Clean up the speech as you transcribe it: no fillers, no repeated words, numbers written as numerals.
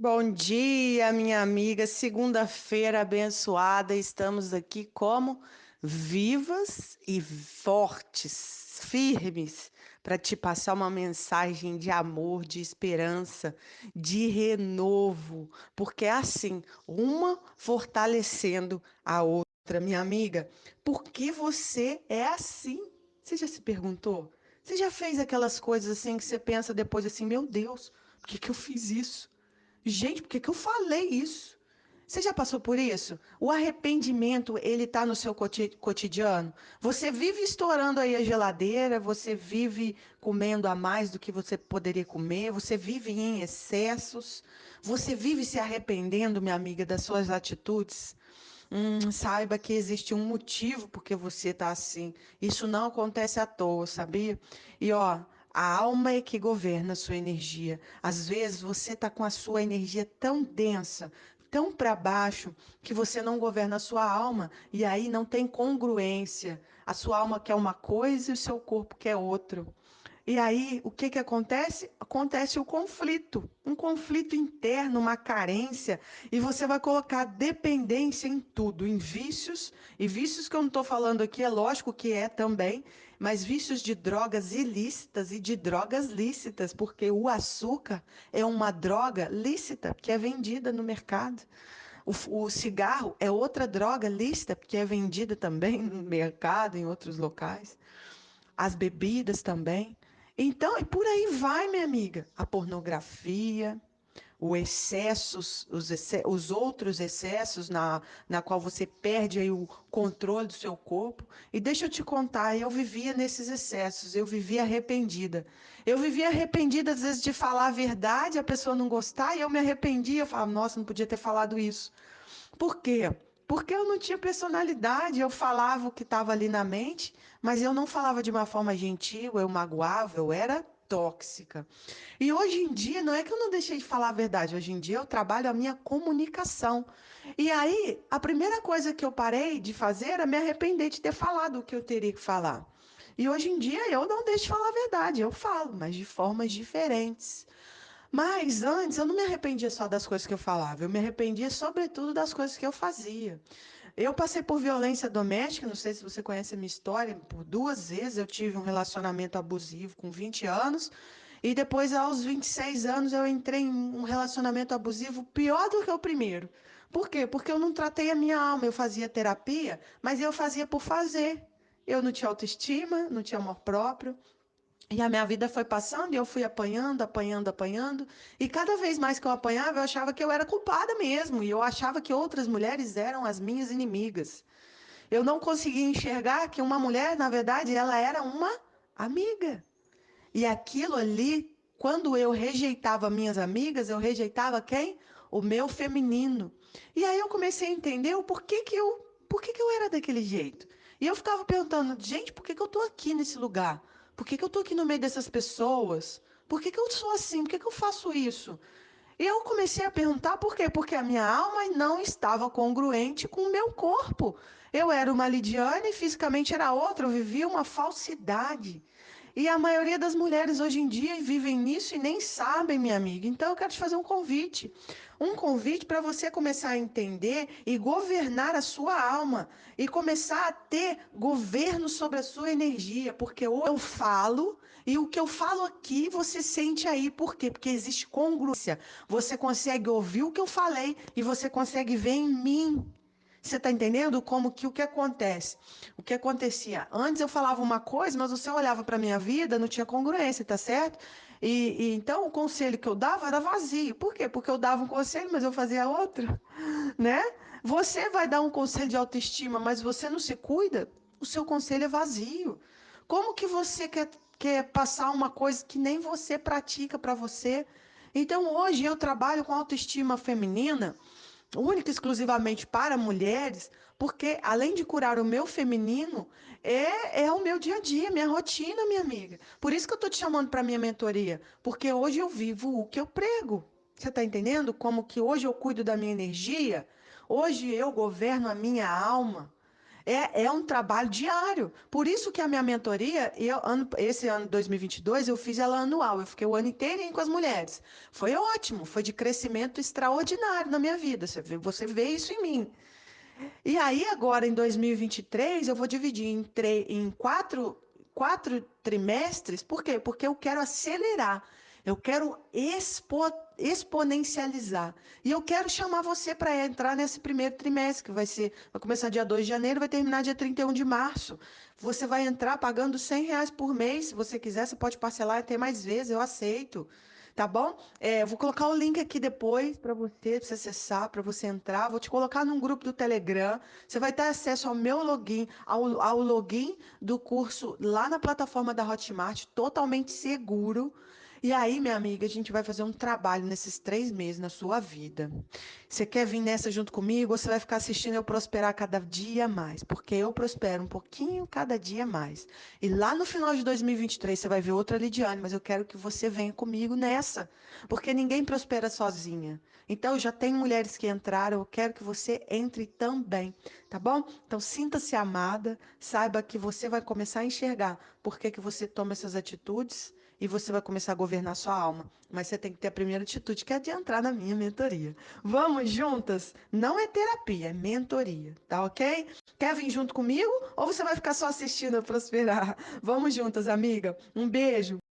Bom dia, minha amiga. Segunda-feira abençoada. Estamos aqui como vivas e fortes, firmes, para te passar uma mensagem de amor, de esperança, de renovo, porque é assim, uma fortalecendo a outra, minha amiga. Por que você é assim? Você já se perguntou? Você já fez aquelas coisas assim que você pensa depois assim, meu Deus, por que que eu fiz isso? Gente, por que que eu falei isso? Você já passou por isso? O arrependimento, ele tá no seu cotidiano. Você vive estourando aí a geladeira, você vive comendo a mais do que você poderia comer, você vive em excessos, você vive se arrependendo, minha amiga, das suas atitudes. Saiba que existe um motivo porque você está assim. Isso não acontece à toa, sabia? E ó, a alma é que governa a sua energia. Às vezes você está com a sua energia tão densa, tão para baixo, que você não governa a sua alma e aí não tem congruência. A sua alma quer uma coisa e o seu corpo quer outra. E aí, o que que acontece? Acontece o conflito, um conflito interno, uma carência, e você vai colocar dependência em tudo, em vícios, e vícios que eu não estou falando aqui, é lógico que é também, mas vícios de drogas ilícitas e de drogas lícitas, porque o açúcar é uma droga lícita que é vendida no mercado. O cigarro é outra droga lícita que é vendida também no mercado, em outros locais, as bebidas também. Então, e por aí vai, minha amiga. A pornografia, o excessos, os outros excessos na qual você perde aí o controle do seu corpo. E deixa eu te contar, eu vivia nesses excessos, eu vivia arrependida. Eu vivia arrependida, às vezes, de falar a verdade, a pessoa não gostar, e eu me arrependia, eu falava, nossa, não podia ter falado isso. Por quê? Porque eu não tinha personalidade, eu falava o que estava ali na mente, mas eu não falava de uma forma gentil, eu magoava, eu era tóxica. E hoje em dia, não é que eu não deixei de falar a verdade, hoje em dia eu trabalho a minha comunicação. E aí, a primeira coisa que eu parei de fazer era me arrepender de ter falado o que eu teria que falar. E hoje em dia eu não deixo de falar a verdade, eu falo, mas de formas diferentes. Mas antes eu não me arrependia só das coisas que eu falava, eu me arrependia sobretudo das coisas que eu fazia. Eu passei por violência doméstica, não sei se você conhece a minha história, por duas vezes eu tive um relacionamento abusivo com 20 anos, e depois aos 26 anos eu entrei em um relacionamento abusivo pior do que o primeiro. Por quê? Porque eu não tratei a minha alma, eu fazia terapia, mas eu fazia por fazer. Eu não tinha autoestima, não tinha amor próprio, e a minha vida foi passando e eu fui apanhando, apanhando, apanhando. E cada vez mais que eu apanhava, eu achava que eu era culpada mesmo. E eu achava que outras mulheres eram as minhas inimigas. Eu não conseguia enxergar que uma mulher, na verdade, ela era uma amiga. E aquilo ali, quando eu rejeitava minhas amigas, eu rejeitava quem? O meu feminino. E aí eu comecei a entender o porquê que eu era daquele jeito. E eu ficava perguntando, gente, por que que eu tô aqui nesse lugar? Por que que eu tô aqui no meio dessas pessoas? Por que que eu sou assim? Por que que eu faço isso? E eu comecei a perguntar por quê? Porque a minha alma não estava congruente com o meu corpo. Eu era uma Lidiane e fisicamente era outra, eu vivia uma falsidade. E a maioria das mulheres hoje em dia vivem nisso e nem sabem, minha amiga. Então eu quero te fazer um convite. Um convite para você começar a entender e governar a sua alma. E começar a ter governo sobre a sua energia. Porque ou eu falo, e o que eu falo aqui você sente aí. Por quê? Porque existe congruência. Você consegue ouvir o que eu falei e você consegue ver em mim. Você está entendendo como que o que acontece? O que acontecia? Antes eu falava uma coisa, mas você olhava para a minha vida, não tinha congruência, tá certo? E então o conselho que eu dava era vazio. Por quê? Porque eu dava um conselho, mas eu fazia outro, né? Você vai dar um conselho de autoestima, mas você não se cuida, o seu conselho é vazio. Como que você quer passar uma coisa que nem você pratica para você? Então hoje eu trabalho com autoestima feminina única e exclusivamente para mulheres, porque além de curar o meu feminino, é o meu dia a dia, minha rotina, minha amiga. Por isso que eu estou te chamando para minha mentoria, porque hoje eu vivo o que eu prego. Você está entendendo como que hoje eu cuido da minha energia? Hoje eu governo a minha alma. É um trabalho diário. Por isso que a minha mentoria, esse ano 2022, eu fiz ela anual. Eu fiquei o ano inteirinho com as mulheres. Foi ótimo, foi de crescimento extraordinário na minha vida. Você vê isso em mim. E aí, agora em 2023, eu vou dividir em quatro trimestres. Por quê? Porque eu quero acelerar. Eu quero exponencializar. E eu quero chamar você para entrar nesse primeiro trimestre, que vai começar dia 2 de janeiro, vai terminar dia 31 de março. Você vai entrar pagando R$ 100 por mês. Se você quiser, você pode parcelar até mais vezes, eu aceito. Tá bom? Eu vou colocar o link aqui depois para você acessar, para você entrar. Vou te colocar num grupo do Telegram. Você vai ter acesso ao meu login, ao login do curso lá na plataforma da Hotmart, totalmente seguro. E aí, minha amiga, a gente vai fazer um trabalho nesses 3 meses na sua vida. Você quer vir nessa junto comigo ou você vai ficar assistindo eu prosperar cada dia mais? Porque eu prospero um pouquinho cada dia mais. E lá no final de 2023 você vai ver outra Lidiane, mas eu quero que você venha comigo nessa, porque ninguém prospera sozinha. Então, já tem mulheres que entraram, eu quero que você entre também, tá bom? Então, sinta-se amada, saiba que você vai começar a enxergar por que que você toma essas atitudes e você vai começar a governar sua alma. Mas você tem que ter a primeira atitude, que é de entrar na minha mentoria. Vamos juntas? Não é terapia, é mentoria, tá ok? Quer vir junto comigo ou você vai ficar só assistindo eu prosperar? Vamos juntas, amiga. Um beijo.